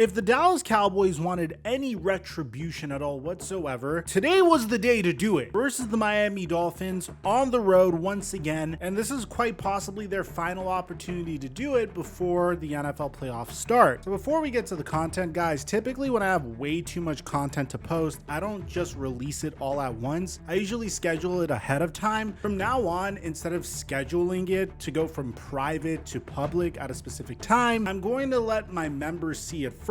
If the Dallas Cowboys wanted any retribution at all whatsoever, today was the day to do it versus the Miami Dolphins on the road once again, and this is quite possibly their final opportunity to do it before the NFL playoffs start. So before we get to the content, guys, typically when I have way too much content to post, I don't just release it all at once. I usually schedule it ahead of time. From now on, instead of scheduling it to go from private to public at a specific time, I'm going to let my members see it first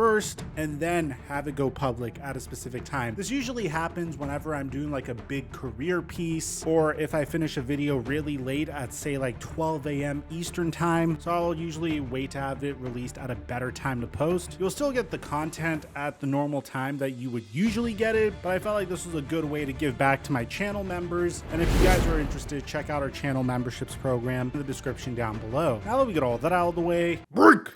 and then have it go public at a specific time. This usually happens whenever I'm doing like a big career piece, or if I finish a video really late at say like 12 a.m. Eastern time. So I'll usually wait to have it released at a better time to post. You'll still get the content at the normal time that you would usually get it, but I felt like this was a good way to give back to my channel members. And if you guys are interested, check out our channel memberships program in the description down below. Now that we get all that out of the way, break!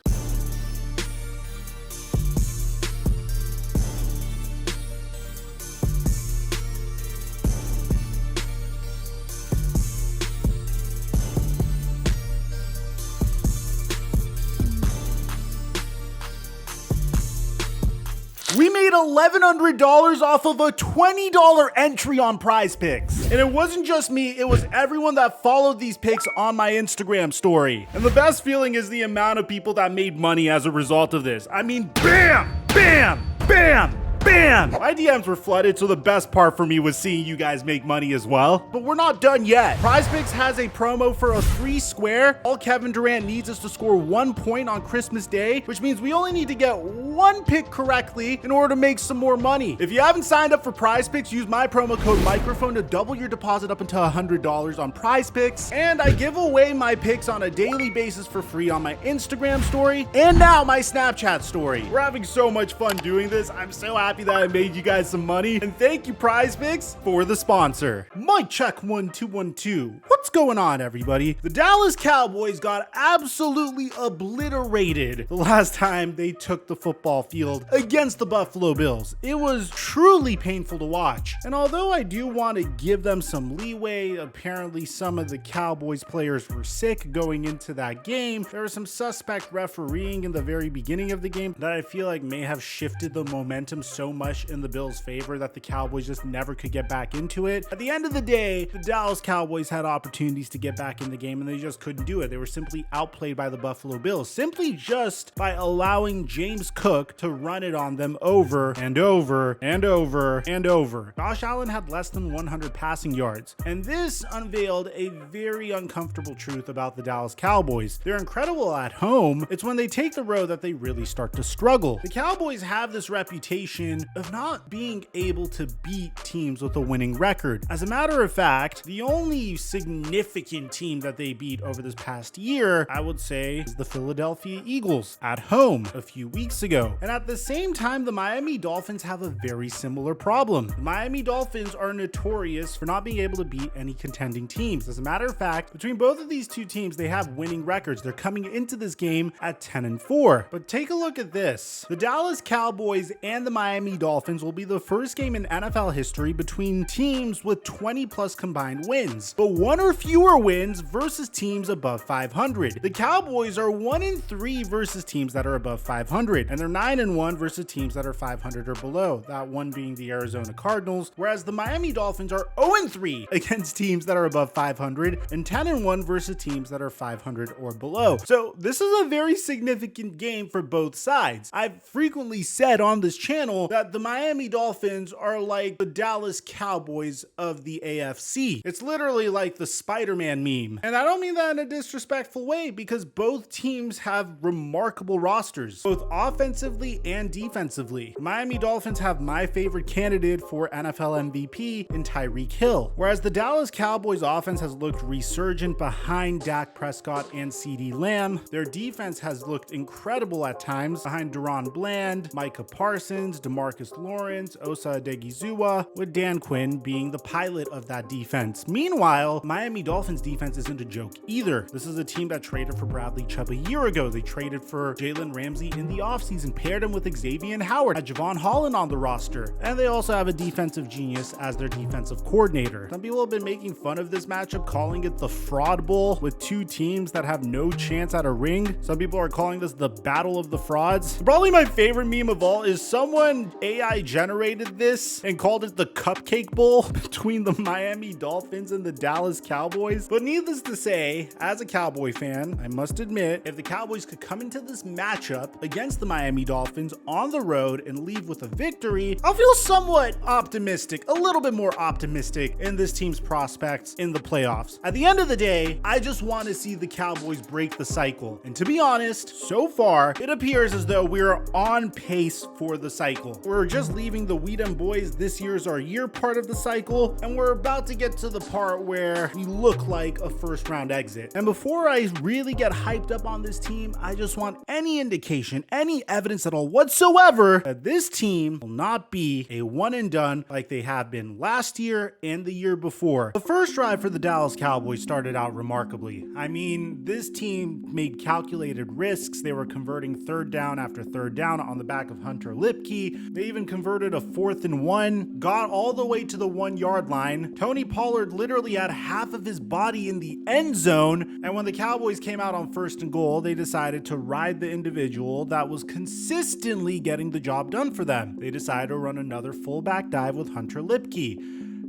We made $1,100 off of a $20 entry on Prize Picks. And it wasn't just me, it was everyone that followed these picks on my Instagram story. And the best feeling is the amount of people that made money as a result of this. I mean, bam, bam, bam. Bam! My DMs were flooded, so the best part for me was seeing you guys make money as well. But we're not done yet. PrizePicks has a promo for a free square. All Kevin Durant needs is to score 1 point on Christmas Day, which means we only need to get 1 pick correctly in order to make some more money. If you haven't signed up for PrizePicks, use my promo code Mikerophone to double your deposit up until $100 on PrizePicks. And I give away my picks on a daily basis for free on my Instagram story and now my Snapchat story. We're having so much fun doing this. I'm so happy that I made you guys some money, and thank you PrizePicks for the sponsor. Mic check 1 2 1 2. What's going on, everybody? The Dallas Cowboys got absolutely obliterated the last time they took the football field against the Buffalo Bills. It was truly painful to watch, and although I do want to give them some leeway, apparently some of the Cowboys players were sick going into that game. There was some suspect refereeing in the very beginning of the game that I feel like may have shifted the momentum so much in the Bills' favor that the Cowboys just never could get back into it. At the end of the day, the Dallas Cowboys had opportunities to get back in the game and they just couldn't do it. They were simply outplayed by the Buffalo Bills, simply just by allowing James Cook to run it on them over and over and over and over. Josh Allen had less than 100 passing yards, and this unveiled a very uncomfortable truth about the Dallas Cowboys. They're incredible at home. It's when they take the road that they really start to struggle. The Cowboys have this reputation of not being able to beat teams with a winning record. As a matter of fact, the only significant team that they beat over this past year, I would say, is the Philadelphia Eagles at home a few weeks ago. And at the same time, the Miami Dolphins have a very similar problem. The Miami Dolphins are notorious for not being able to beat any contending teams. As a matter of fact, between both of these two teams, they have winning records. They're coming into this game at 10-4. But take a look at this. The Dallas Cowboys and the Miami Dolphins will be the first game in NFL history between teams with 20 plus combined wins, but 1 or fewer wins versus teams above 500. The Cowboys are 1-3 versus teams that are above 500, and they're 9-1 versus teams that are 500 or below, that one being the Arizona Cardinals, whereas the Miami Dolphins are 0-3 against teams that are above 500 and 10-1 versus teams that are 500 or below. So this is a very significant game for both sides. I've frequently said on this channel that the Miami Dolphins are like the Dallas Cowboys of the AFC. It's literally like the Spider-Man meme. And I don't mean that in a disrespectful way, because both teams have remarkable rosters, both offensively and defensively. The Miami Dolphins have my favorite candidate for NFL MVP in Tyreek Hill, whereas the Dallas Cowboys offense has looked resurgent behind Dak Prescott and CeeDee Lamb. Their defense has looked incredible at times behind Deron Bland, Micah Parsons, DeMarcus DeMarcus Lawrence, Osa Odighizuwa, with Dan Quinn being the pilot of that defense. Meanwhile, Miami Dolphins defense isn't a joke either. This is a team that traded for Bradley Chubb a year ago. They traded for Jalen Ramsey in the offseason, paired him with Xavier Howard, had Javon Holland on the roster, and they also have a defensive genius as their defensive coordinator. Some people have been making fun of this matchup, calling it the Fraud Bowl, with two teams that have no chance at a ring. Some people are calling this the Battle of the Frauds. Probably my favorite meme of all is someone AI generated this and called it the Cupcake Bowl between the Miami Dolphins and the Dallas Cowboys. But needless to say, as a Cowboy fan, I must admit, if the Cowboys could come into this matchup against the Miami Dolphins on the road and leave with a victory, I'll feel somewhat optimistic, a little bit more optimistic in this team's prospects in the playoffs. At the end of the day, I just want to see the Cowboys break the cycle. And to be honest, so far, it appears as though we're on pace for the cycle. We're just leaving the We Dem Boys, this year's our year part of the cycle, and we're about to get to the part where we look like a first round exit. And before I really get hyped up on this team, I just want any indication, any evidence at all whatsoever that this team will not be a one and done like they have been last year and the year before. The first drive for the Dallas Cowboys started out remarkably. I mean, this team made calculated risks. They were converting third down after third down on the back of Hunter Lipke. They even converted a 4th and 1, got all the way to the 1 yard line. Tony Pollard literally had half of his body in the end zone. And when the Cowboys came out on 1st and goal, they decided to ride the individual that was consistently getting the job done for them. They decided to run another fullback dive with Hunter Lipke.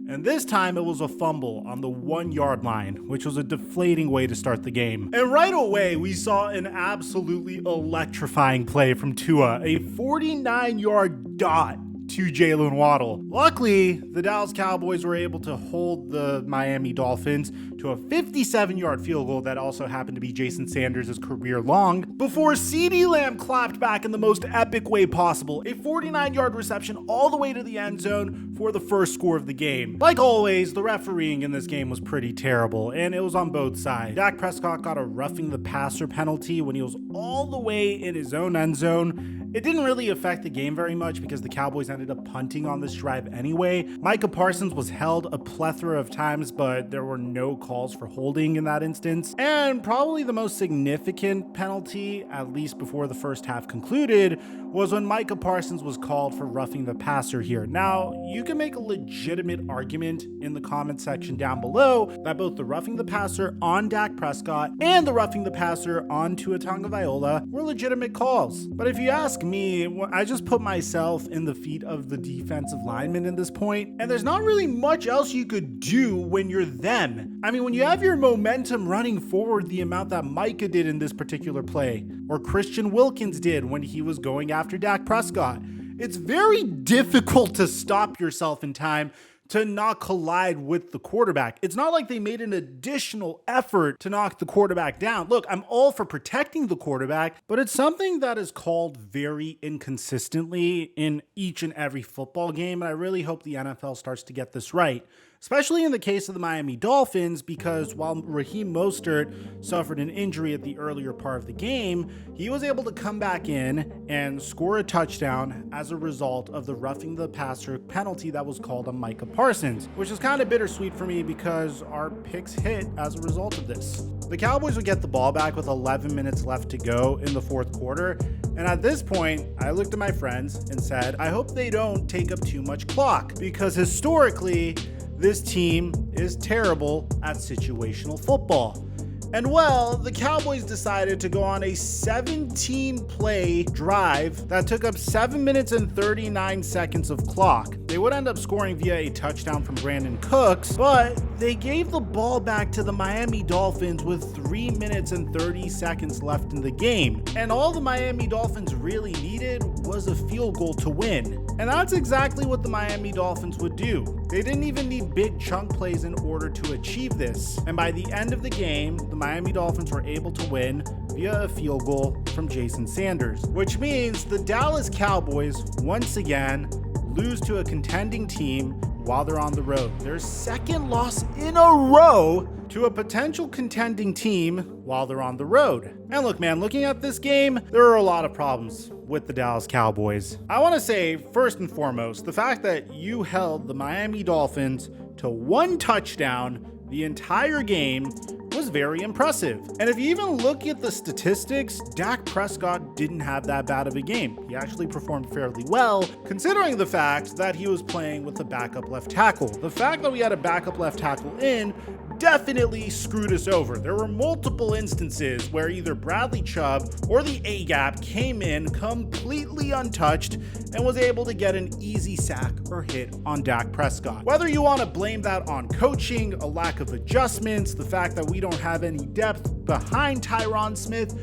And this time it was a fumble on the 1 yard line, which was a deflating way to start the game. And right away, we saw an absolutely electrifying play from Tua, a 49-yard dot to Jalen Waddle. Luckily, the Dallas Cowboys were able to hold the Miami Dolphins to a 57-yard field goal that also happened to be Jason Sanders' career long, before CeeDee Lamb clapped back in the most epic way possible, a 49-yard reception all the way to the end zone for the first score of the game. Like always, the refereeing in this game was pretty terrible, and it was on both sides. Dak Prescott got a roughing the passer penalty when he was all the way in his own end zone. It didn't really affect the game very much because the Cowboys ended up punting on this drive anyway. Micah Parsons was held a plethora of times, but there were no calls for holding in that instance. And probably the most significant penalty, at least before the first half concluded, was when Micah Parsons was called for roughing the passer here. Now, you can make a legitimate argument in the comment section down below that both the roughing the passer on Dak Prescott and the roughing the passer on Tua Tagovailoa were legitimate calls. But if you ask me, I just put myself in the feet of the defensive lineman in this point, and there's not really much else you could do when you're them. I mean, when you have your momentum running forward the amount that Micah did in this particular play, or Christian Wilkins did when he was going after Dak Prescott, it's very difficult to stop yourself in time to not collide with the quarterback. It's not like they made an additional effort to knock the quarterback down. Look, I'm all for protecting the quarterback, but it's something that is called very inconsistently in each and every football game, and I really hope the NFL starts to get this right. Especially in the case of the Miami Dolphins, because while Raheem Mostert suffered an injury at the earlier part of the game, he was able to come back in and score a touchdown as a result of the roughing the passer penalty that was called on Micah Parsons, which is kind of bittersweet for me because our picks hit as a result of this. The Cowboys would get the ball back with 11 minutes left to go in the fourth quarter, and at this point, I looked at my friends and said, I hope they don't take up too much clock, because historically, this team is terrible at situational football. And well, the Cowboys decided to go on a 17-play drive that took up 7 minutes and 39 seconds of clock. They would end up scoring via a touchdown from Brandon Cooks, but they gave the ball back to the Miami Dolphins with 3 minutes and 30 seconds left in the game. And all the Miami Dolphins really needed was a field goal to win. And that's exactly what the Miami Dolphins would do. They didn't even need big chunk plays in order to achieve this. And by the end of the game, the Miami Dolphins were able to win via a field goal from Jason Sanders, which means the Dallas Cowboys once again lose to a contending team while they're on the road. Their second loss in a row to a potential contending team while they're on the road. And look, man, looking at this game, there are a lot of problems with the Dallas Cowboys. I want to say, first and foremost, the fact that you held the Miami Dolphins to one touchdown the entire game was very impressive. And if you even look at the statistics, Dak Prescott didn't have that bad of a game. He actually performed fairly well, considering the fact that he was playing with a backup left tackle. The fact that we had a backup left tackle in definitely screwed us over. There were multiple instances where either Bradley Chubb or the A-gap came in completely untouched and was able to get an easy sack or hit on Dak Prescott. Whether you want to blame that on coaching, a lack of adjustments, the fact that we don't have any depth behind Tyron Smith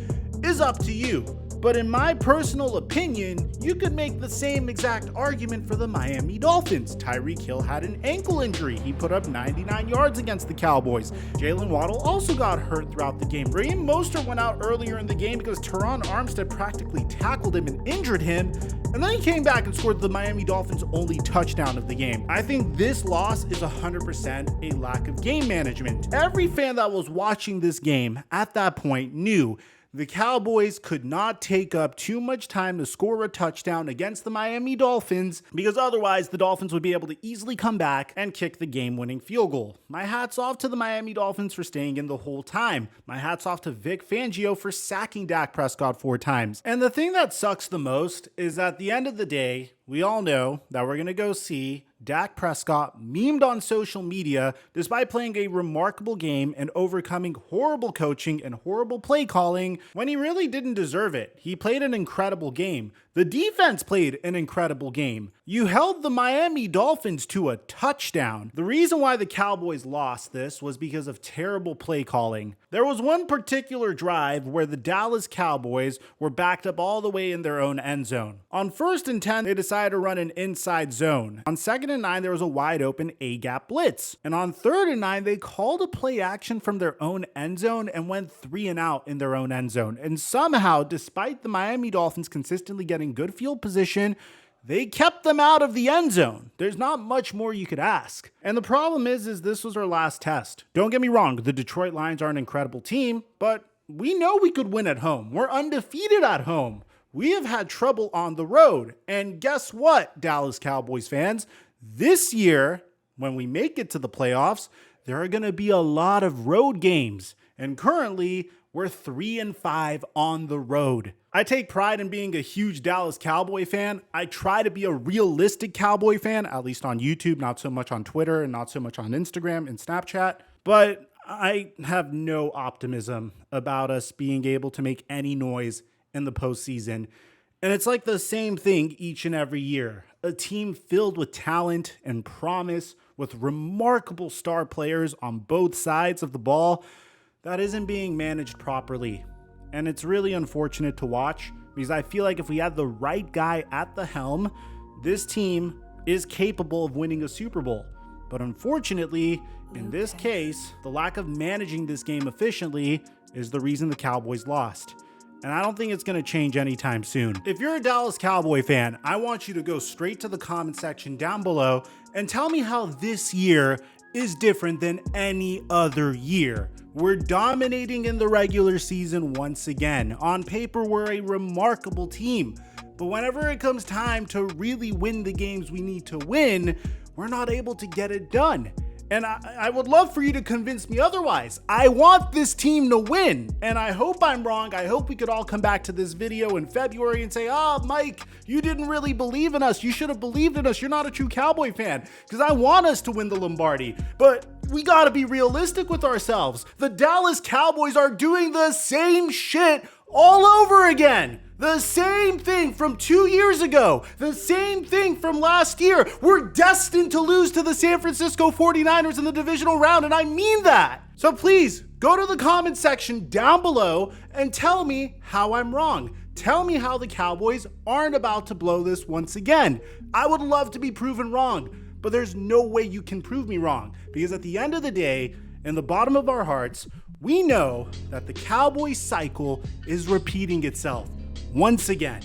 is up to you. But in my personal opinion, you could make the same exact argument for the Miami Dolphins. Tyreek Hill had an ankle injury. He put up 99 yards against the Cowboys. Jalen Waddle also got hurt throughout the game. Raheem Mostert went out earlier in the game because Teron Armstead practically tackled him and injured him. And then he came back and scored the Miami Dolphins' only touchdown of the game. I think this loss is 100% a lack of game management. Every fan that was watching this game at that point knew the Cowboys could not take up too much time to score a touchdown against the Miami Dolphins, because otherwise the Dolphins would be able to easily come back and kick the game-winning field goal. My hat's off to the Miami Dolphins for staying in the whole time. My hat's off to Vic Fangio for sacking Dak Prescott 4 times. And the thing that sucks the most is at the end of the day, we all know that we're going to go see Dak Prescott memed on social media despite playing a remarkable game and overcoming horrible coaching and horrible play calling when he really didn't deserve it. He played an incredible game. The defense played an incredible game. You held the Miami Dolphins to a touchdown. The reason why the Cowboys lost this was because of terrible play calling. There was one particular drive where the Dallas Cowboys were backed up all the way in their own end zone. On 1st and 10, they decided to run an inside zone. On 2nd and 9, there was a wide open A-gap blitz. And on 3rd and 9, they called a play action from their own end zone and went 3 and out in their own end zone. And somehow, despite the Miami Dolphins consistently getting good field position, they kept them out of the end zone. There's not much more you could ask. And the problem is this was our last test. Don't get me wrong, the Detroit Lions are an incredible team, but we know we could win at home. We're undefeated at home. We have had trouble on the road. And guess what, Dallas Cowboys fans? This year, when we make it to the playoffs, there are going to be a lot of road games. And currently, we're 3-5 on the road. I take pride in being a huge Dallas Cowboy fan. I try to be a realistic Cowboy fan, at least on YouTube, not so much on Twitter and not so much on Instagram and Snapchat. But I have no optimism about us being able to make any noise in the postseason. And it's like the same thing each and every year. A team filled with talent and promise, with remarkable star players on both sides of the ball, that isn't being managed properly. And it's really unfortunate to watch, because I feel like if we had the right guy at the helm, this team is capable of winning a Super Bowl. But unfortunately, in this case, the lack of managing this game efficiently is the reason the Cowboys lost. And I don't think it's going to change anytime soon. If you're a Dallas Cowboy fan, I want you to go straight to the comment section down below and tell me how this year is different than any other year. We're dominating in the regular season once again. On paper, we're a remarkable team. But whenever it comes time to really win the games we need to win, we're not able to get it done. And I would love for you to convince me otherwise. I want this team to win. And I hope I'm wrong. I hope we could all come back to this video in February and say, Mike, you didn't really believe in us. You should have believed in us. You're not a true Cowboy fan. Because I want us to win the Lombardi. But we got to be realistic with ourselves. The Dallas Cowboys are doing the same shit all over again. The same thing from 2 years ago. The same thing from last year. We're destined to lose to the San Francisco 49ers in the divisional round, and I mean that. So please, go to the comment section down below and tell me how I'm wrong. Tell me how the Cowboys aren't about to blow this once again. I would love to be proven wrong, but there's no way you can prove me wrong, because at the end of the day, in the bottom of our hearts, we know that the Cowboys cycle is repeating itself once again.